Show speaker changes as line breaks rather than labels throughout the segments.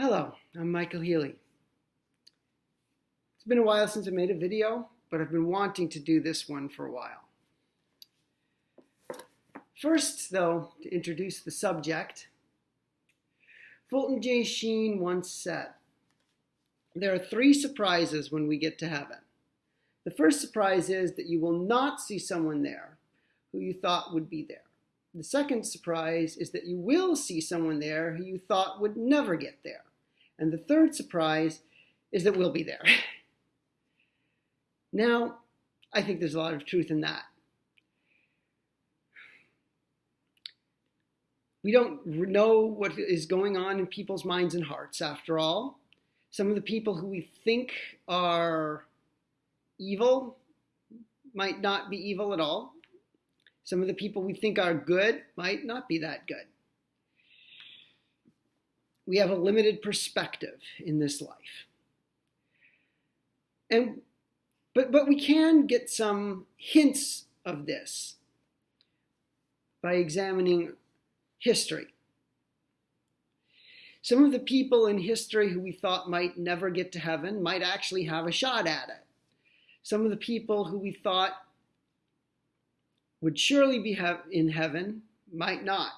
Hello, I'm Michael Healy. It's been a while since I made a video, but I've been wanting to do this one for a while. First, though, to introduce the subject, Fulton J. Sheen once said, "There are three surprises when we get to heaven. The first surprise is that you will not see someone there who you thought would be there. The second surprise is that you will see someone there who you thought would never get there. And the third surprise is that we'll be there." Now, I think there's a lot of truth in that. We don't know what is going on in people's minds and hearts, after all. Some of the people who we think are evil might not be evil at all. Some of the people we think are good might not be that good. We have a limited perspective in this life. But we can get some hints of this by examining history. Some of the people in history who we thought might never get to heaven might actually have a shot at it. Some of the people who we thought would surely be in heaven might not.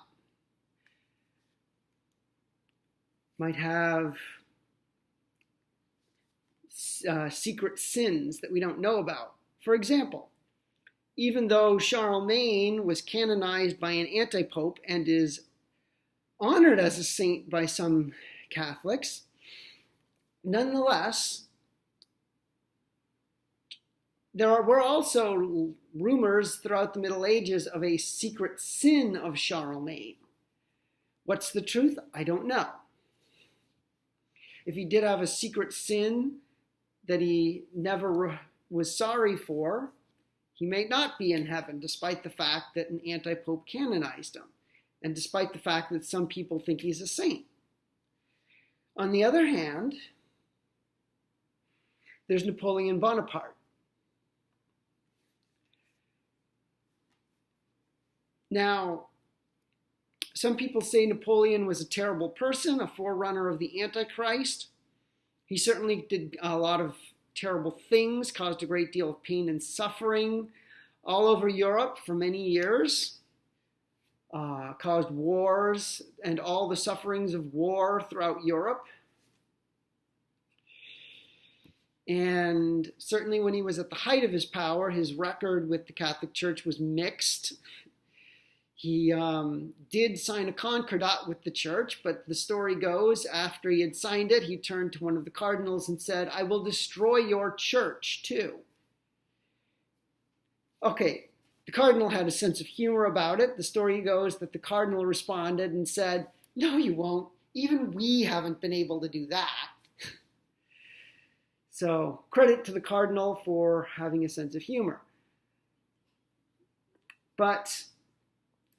Might have secret sins that we don't know about. For example, even though Charlemagne was canonized by an anti-pope and is honored as a saint by some Catholics, nonetheless, there were also rumors throughout the Middle Ages of a secret sin of Charlemagne. What's the truth? I don't know. If he did have a secret sin that he never was sorry for, he may not be in heaven, despite the fact that an anti-pope canonized him, and despite the fact that some people think he's a saint. On the other hand, there's Napoleon Bonaparte. Now, some people say Napoleon was a terrible person, a forerunner of the Antichrist. He certainly did a lot of terrible things, caused a great deal of pain and suffering all over Europe for many years, caused wars and all the sufferings of war throughout Europe. And certainly when he was at the height of his power, his record with the Catholic Church was mixed. He did sign a concordat with the church, but the story goes, after he had signed it, he turned to one of the cardinals and said, "I will destroy your church too." Okay, the cardinal had a sense of humor about it. The story goes that the cardinal responded and said, "No, you won't. Even we haven't been able to do that." So credit to the cardinal for having a sense of humor.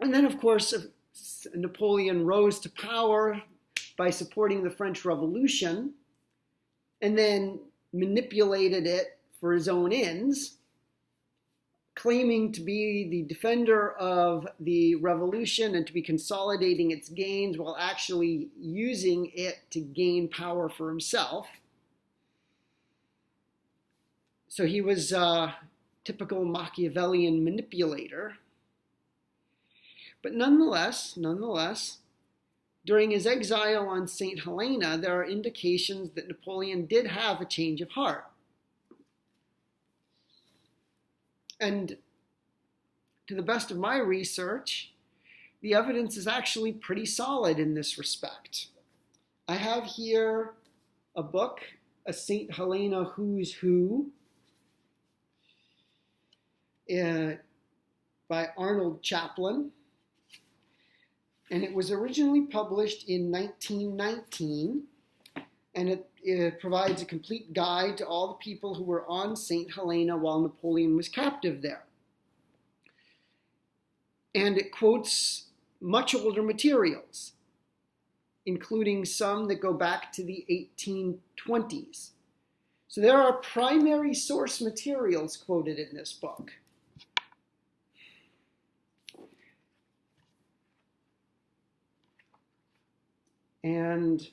And then, of course, Napoleon rose to power by supporting the French Revolution and then manipulated it for his own ends, claiming to be the defender of the revolution and to be consolidating its gains while actually using it to gain power for himself. So he was a typical Machiavellian manipulator. But nonetheless, during his exile on St. Helena, there are indications that Napoleon did have a change of heart. And to the best of my research, the evidence is actually pretty solid in this respect. I have here a book, A St. Helena Who's Who, by Arnold Chaplin. And it was originally published in 1919, and it provides a complete guide to all the people who were on St. Helena while Napoleon was captive there. And it quotes much older materials, including some that go back to the 1820s. So there are primary source materials quoted in this book. And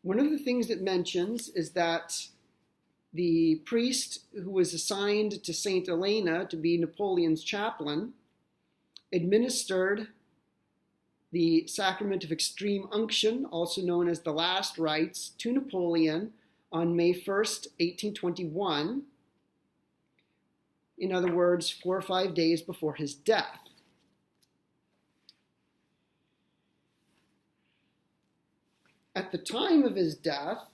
One of the things it mentions is that the priest who was assigned to St. Helena to be Napoleon's chaplain administered the sacrament of extreme unction, also known as the last rites, to Napoleon on May 1st, 1821. In other words, 4 or 5 days before his death. At the time of his death,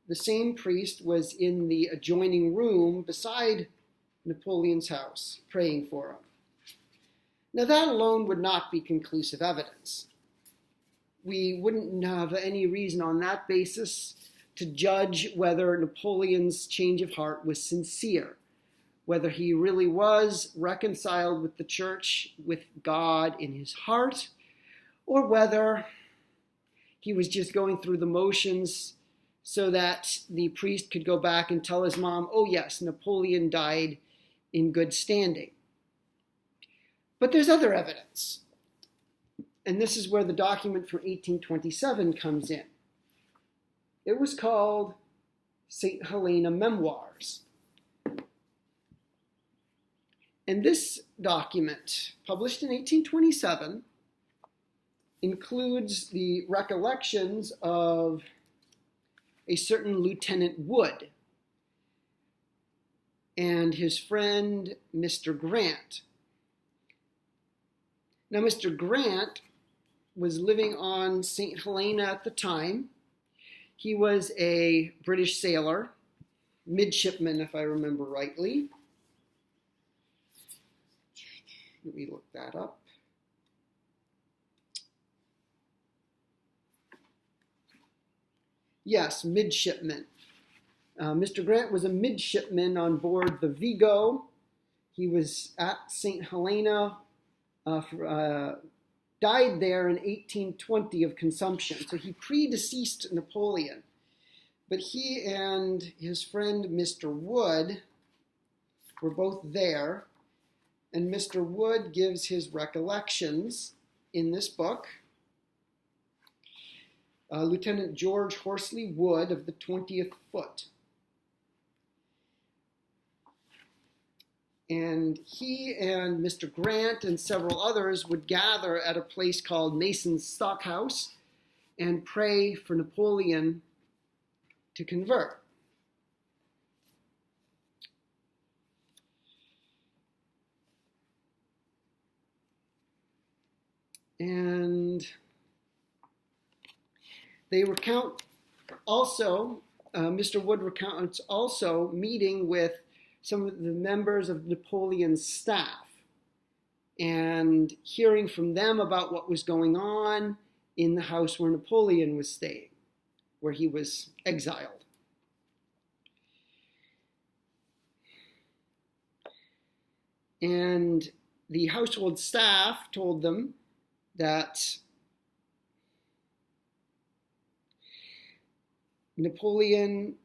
the same priest was in the adjoining room beside Napoleon's house, praying for him. Now, that alone would not be conclusive evidence. We wouldn't have any reason on that basis to judge whether Napoleon's change of heart was sincere, whether he really was reconciled with the church, with God in his heart, or whether he was just going through the motions so that the priest could go back and tell his mom, oh yes, Napoleon died in good standing. But there's other evidence. And this is where the document from 1827 comes in. It was called St. Helena Memoirs. And this document, published in 1827, includes the recollections of a certain Lieutenant Wood and his friend, Mr. Grant. Now, Mr. Grant was living on St. Helena at the time. He was a British sailor, midshipman, if I remember rightly. Let me look that up. Yes, midshipman. Mr. Grant was a midshipman on board the Vigo. He was at St. Helena, died there in 1820 of consumption. So he predeceased Napoleon. But he and his friend Mr. Wood were both there. And Mr. Wood gives his recollections in this book. Lieutenant George Horsley Wood of the 20th Foot. And he and Mr. Grant and several others would gather at a place called Mason's Stockhouse and pray for Napoleon to convert. And they recount also, Mr. Wood recounts also meeting with some of the members of Napoleon's staff and hearing from them about what was going on in the house where Napoleon was staying, where he was exiled. And the household staff told them that Napoleon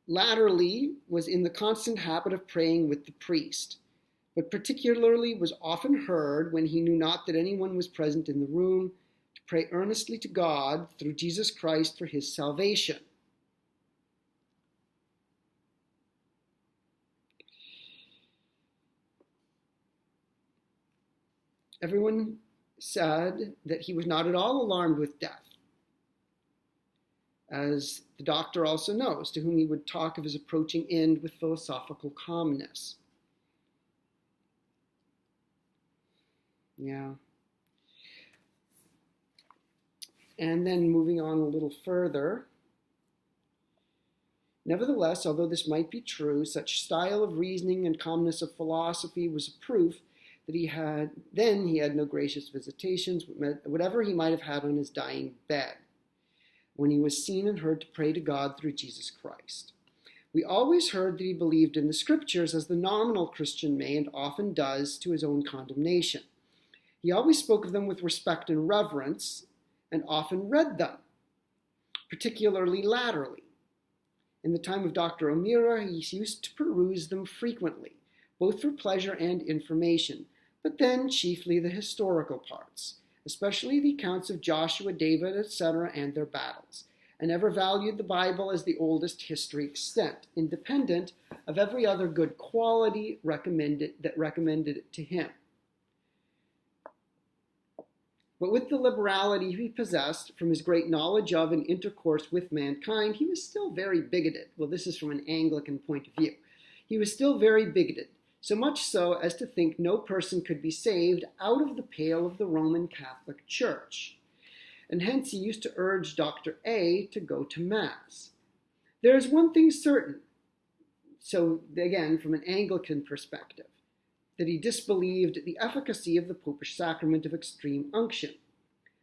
latterly was in the constant habit of praying with the priest, but particularly was often heard when he knew not that anyone was present in the room to pray earnestly to God through Jesus Christ for his salvation. Everyone said that he was not at all alarmed with death, as the doctor also knows, to whom he would talk of his approaching end with philosophical calmness. Yeah. And then moving on a little further. Nevertheless, although this might be true, such style of reasoning and calmness of philosophy was a proof that he had no gracious visitations, whatever he might have had on his dying bed, when he was seen and heard to pray to God through Jesus Christ. We always heard that he believed in the scriptures as the nominal Christian may and often does to his own condemnation. He always spoke of them with respect and reverence and often read them, particularly latterly. In the time of Dr. O'Meara, he used to peruse them frequently, both for pleasure and information, but then chiefly the historical parts, especially the accounts of Joshua, David, etc., and their battles. and ever valued the Bible as the oldest history extant, independent of every other good quality recommended it to him. But with the liberality he possessed from his great knowledge of and intercourse with mankind, he was still very bigoted. Well, this is from an Anglican point of view. He was still very bigoted, so much so as to think no person could be saved out of the pale of the Roman Catholic Church. And hence he used to urge Dr. A to go to Mass. There is one thing certain, so again, from an Anglican perspective, that he disbelieved the efficacy of the popish sacrament of extreme unction,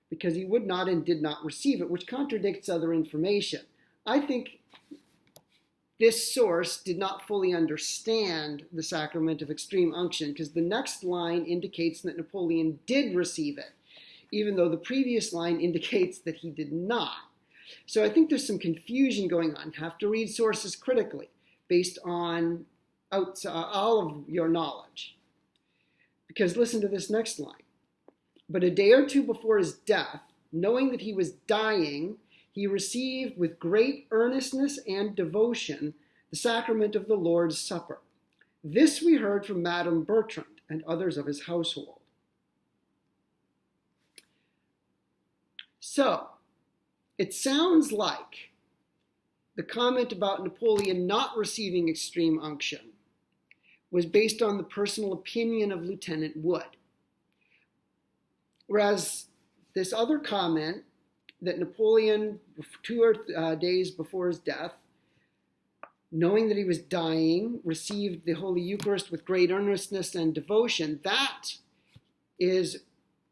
because he would not and did not receive it, which contradicts other information. I think this source did not fully understand the sacrament of extreme unction, because the next line indicates that Napoleon did receive it, even though the previous line indicates that he did not. So I think there's some confusion going on. You have to read sources critically based on all of your knowledge. Because listen to this next line. But a day or two before his death, knowing that he was dying, he received with great earnestness and devotion the sacrament of the Lord's Supper. This we heard from Madame Bertrand and others of his household. So, it sounds like the comment about Napoleon not receiving extreme unction was based on the personal opinion of Lieutenant Wood. Whereas this other comment, that Napoleon, 2 days before his death, knowing that he was dying, received the Holy Eucharist with great earnestness and devotion, that is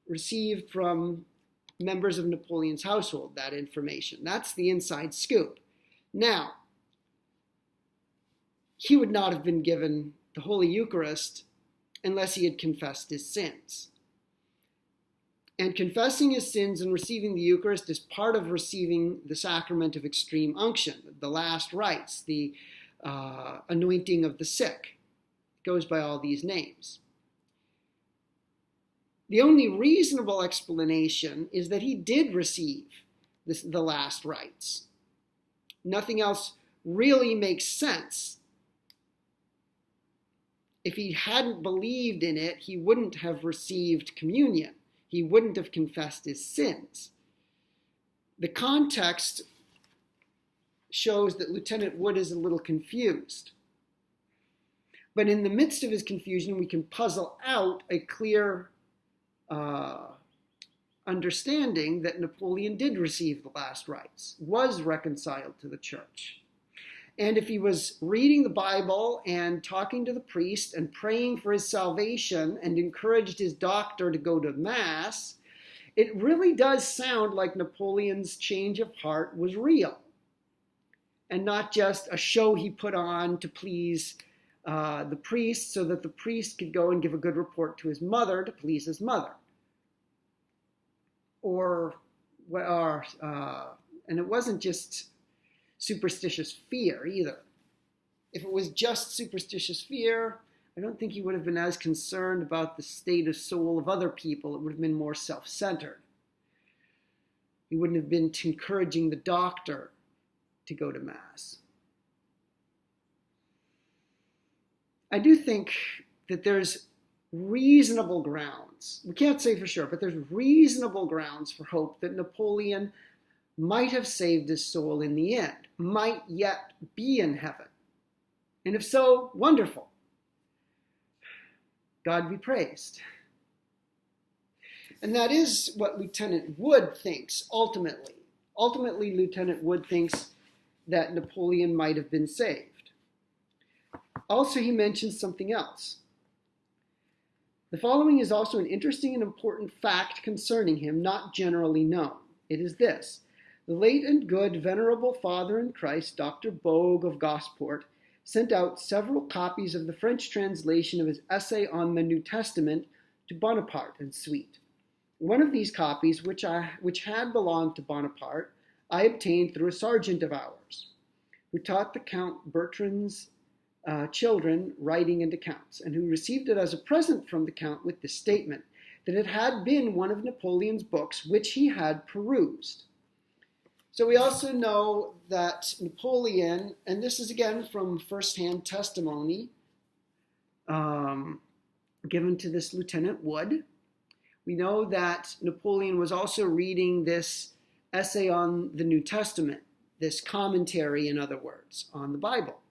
received from members of Napoleon's household, that information. That's the inside scoop. Now, he would not have been given the Holy Eucharist unless he had confessed his sins. And confessing his sins and receiving the Eucharist is part of receiving the sacrament of extreme unction, the last rites, the anointing of the sick. It goes by all these names. The only reasonable explanation is that he did receive the last rites. Nothing else really makes sense. If he hadn't believed in it, he wouldn't have received communion. He wouldn't have confessed his sins. The context shows that Lieutenant Wood is a little confused. But in the midst of his confusion, we can puzzle out a clear understanding that Napoleon did receive the last rites, was reconciled to the church. And if he was reading the Bible and talking to the priest and praying for his salvation and encouraged his doctor to go to Mass, it really does sound like Napoleon's change of heart was real and not just a show he put on to please the priest so that the priest could go and give a good report to his mother to please his mother. And it wasn't just superstitious fear either. If it was just superstitious fear, I don't think he would have been as concerned about the state of soul of other people. It would have been more self-centered. He wouldn't have been encouraging the doctor to go to Mass. I do think that there's reasonable grounds, we can't say for sure, but there's reasonable grounds for hope that Napoleon might have saved his soul in the end, might yet be in heaven. And if so, wonderful. God be praised. And that is what Lieutenant Wood thinks ultimately. Ultimately, Lieutenant Wood thinks that Napoleon might have been saved. Also, he mentions something else. The following is also an interesting and important fact concerning him, not generally known. It is this. The late and good venerable father in Christ, Dr. Bogue of Gosport, sent out several copies of the French translation of his essay on the New Testament to Bonaparte and suite. One of these copies, which had belonged to Bonaparte, I obtained through a sergeant of ours, who taught the Count Bertrand's children writing and accounts, and who received it as a present from the Count with this statement, that it had been one of Napoleon's books which he had perused. So we also know that Napoleon, and this is again from firsthand testimony given to this Lieutenant Wood, we know that Napoleon was also reading this essay on the New Testament, this commentary, in other words, on the Bible.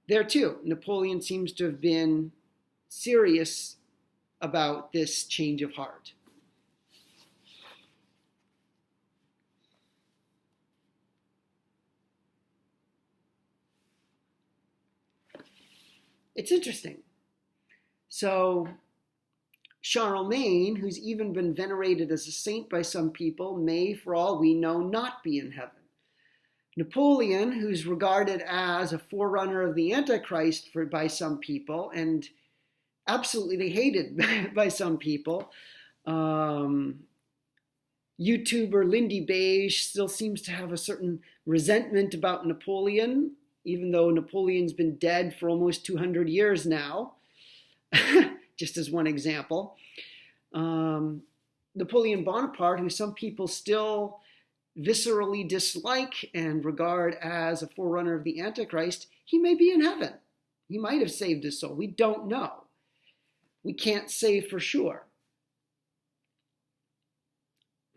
There too, Napoleon seems to have been serious about this change of heart. It's interesting. So Charlemagne, who's even been venerated as a saint by some people, may, for all we know, not be in heaven. Napoleon, who's regarded as a forerunner of the Antichrist by some people, and absolutely hated by some people. YouTuber Lindy Beige still seems to have a certain resentment about Napoleon, even though Napoleon's been dead for almost 200 years now, just as one example. Napoleon Bonaparte, who some people still viscerally dislike and regard as a forerunner of the Antichrist, he may be in heaven. He might have saved his soul. We don't know. We can't say for sure.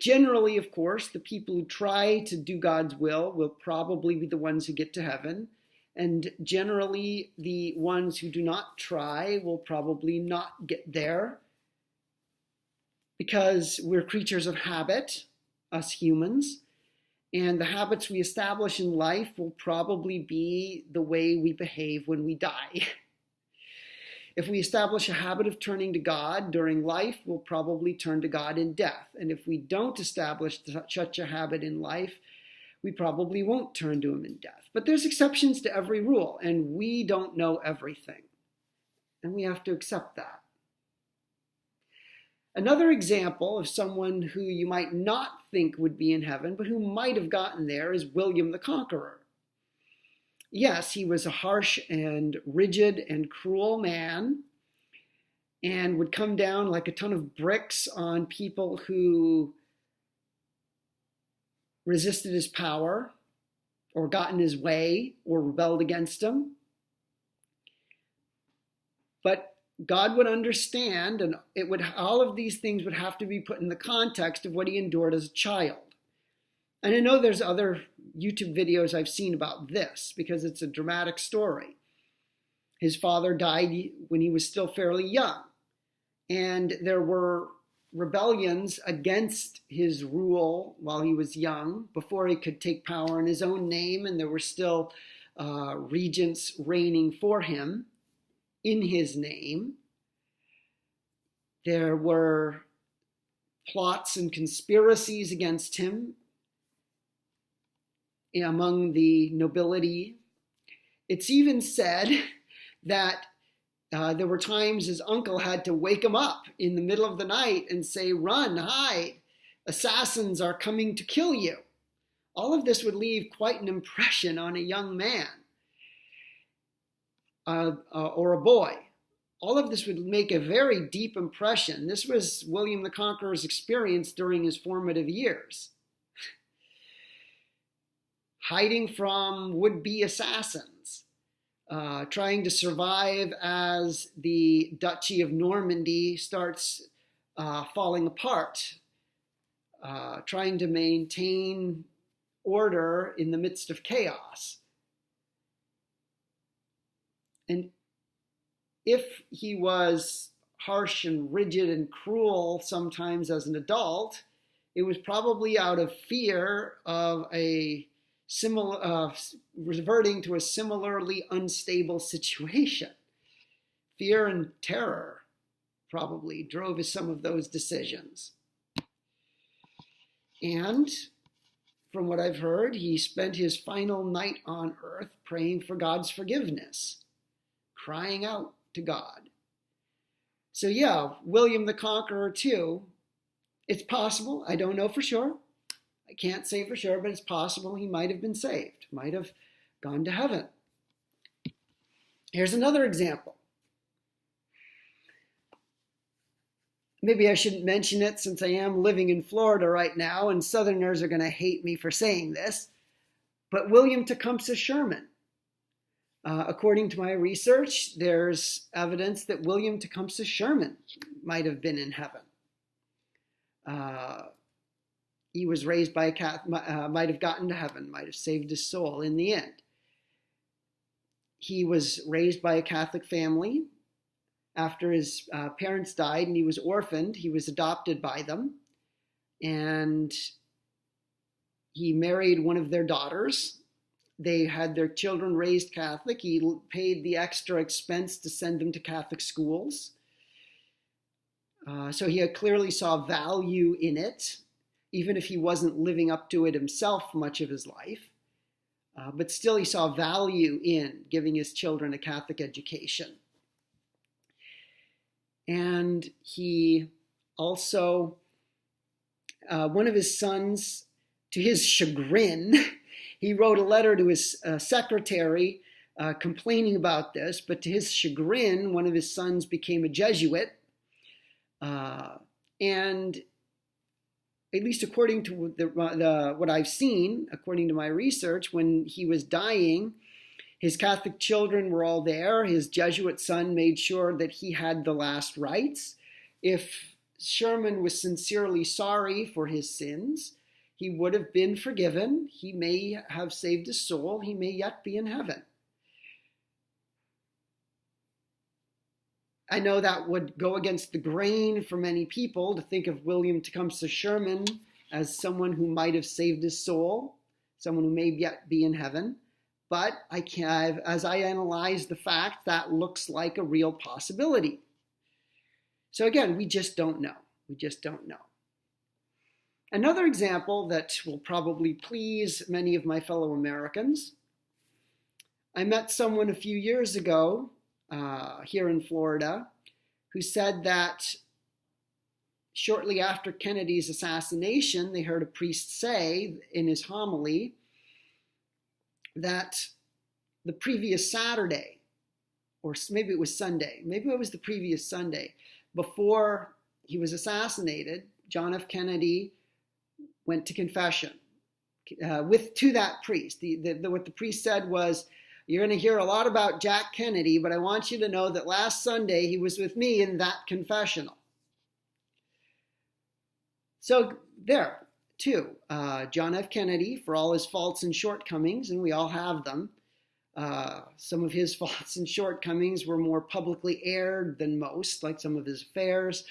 Generally, of course, the people who try to do God's will probably be the ones who get to heaven. And generally, the ones who do not try will probably not get there, because we're creatures of habit, us humans, and the habits we establish in life will probably be the way we behave when we die. If we establish a habit of turning to God during life, we'll probably turn to God in death. And if we don't establish such a habit in life, we probably won't turn to him in death. But there's exceptions to every rule, and we don't know everything. And we have to accept that. Another example of someone who you might not think would be in heaven, but who might have gotten there, is William the Conqueror. Yes, he was a harsh and rigid and cruel man, and would come down like a ton of bricks on people who resisted his power or got in his way or rebelled against him. But God would understand, and all of these things would have to be put in the context of what he endured as a child. And I know there's other YouTube videos I've seen about this, because it's a dramatic story. His father died when he was still fairly young, and there were rebellions against his rule while he was young, before he could take power in his own name, and there were still regents reigning for him in his name. There were plots and conspiracies against him among the nobility. It's even said that there were times his uncle had to wake him up in the middle of the night and say, "Run, hide, assassins are coming to kill you." All of this would leave quite an impression on a young man or a boy. All of this would make a very deep impression. This was William the Conqueror's experience during his formative years. Hiding from would-be assassins, trying to survive as the Duchy of Normandy starts falling apart, trying to maintain order in the midst of chaos. And if he was harsh and rigid and cruel sometimes as an adult, it was probably out of fear of reverting to a similarly unstable situation. Fear and terror probably drove some of those decisions. And from what I've heard, he spent his final night on earth praying for God's forgiveness, crying out to God. So yeah, William the Conqueror too, it's possible, I don't know for sure, I can't say for sure, but it's possible he might have been saved, might have gone to heaven. Here's another example. maybe I shouldn't mention it since I am living in Florida right now, and Southerners are going to hate me for saying this, but William Tecumseh Sherman. According to my research, there's evidence that William Tecumseh Sherman might have been in heaven. He was raised by a Catholic, might have gotten to heaven, might have saved his soul in the end. He was raised by a Catholic family. After his parents died and he was orphaned, he was adopted by them. And he married one of their daughters. They had their children raised Catholic. He paid the extra expense to send them to Catholic schools. So he clearly saw value in it, even if he wasn't living up to it himself much of his life. But still he saw value in giving his children a Catholic education. And he also, one of his sons, to his chagrin, he wrote a letter to his secretary complaining about this, but to his chagrin, one of his sons became a Jesuit. And at least according to what I've seen, according to my research, when he was dying, his Catholic children were all there. His Jesuit son made sure that he had the last rites. If Sherman was sincerely sorry for his sins, he would have been forgiven. He may have saved his soul. He may yet be in heaven. I know that would go against the grain for many people to think of William Tecumseh Sherman as someone who might have saved his soul, someone who may yet be in heaven. But as I analyze the fact, that looks like a real possibility. So again, we just don't know. We just don't know. Another example that will probably please many of my fellow Americans. I met someone a few years ago here in Florida who said that shortly after Kennedy's assassination, they heard a priest say in his homily that the previous Saturday, or maybe it was Sunday, maybe it was the previous Sunday, before he was assassinated, John F. Kennedy went to confession to that priest. What the priest said was, "You're going to hear a lot about Jack Kennedy, but I want you to know that last Sunday he was with me in that confessional." So there, too, John F. Kennedy, for all his faults and shortcomings, and we all have them, some of his faults and shortcomings were more publicly aired than most, like some of his affairs.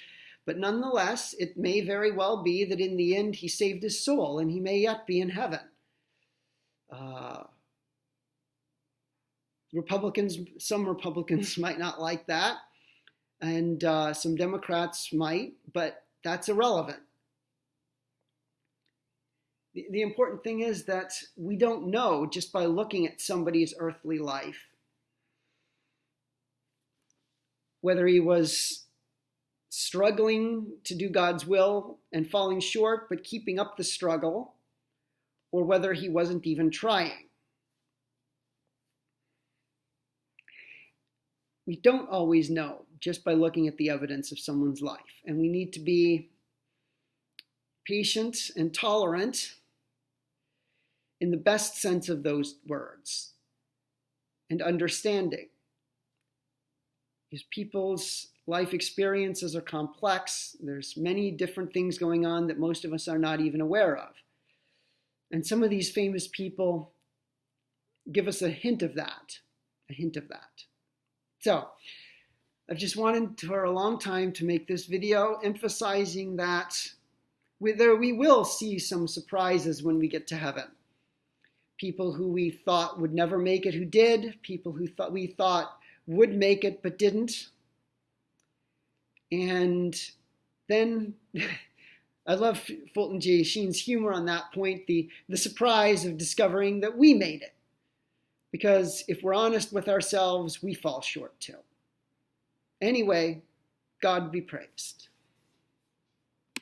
But nonetheless, it may very well be that in the end he saved his soul and he may yet be in heaven. Some Republicans might not like that, and some Democrats might, but that's irrelevant. The important thing is that we don't know just by looking at somebody's earthly life whether he was struggling to do God's will and falling short but keeping up the struggle, or whether he wasn't even trying. We don't always know just by looking at the evidence of someone's life, and we need to be patient and tolerant in the best sense of those words, and understanding. Because people's life experiences are complex. There's many different things going on that most of us are not even aware of. And some of these famous people give us a hint of that, So, I've just wanted for a long time to make this video emphasizing that we will see some surprises when we get to heaven. People who we thought would never make it who did, people who we thought would make it but didn't. And then I love Fulton J. Sheen's humor on that point, the surprise of discovering that we made it. Because if we're honest with ourselves, we fall short too. Anyway, God be praised.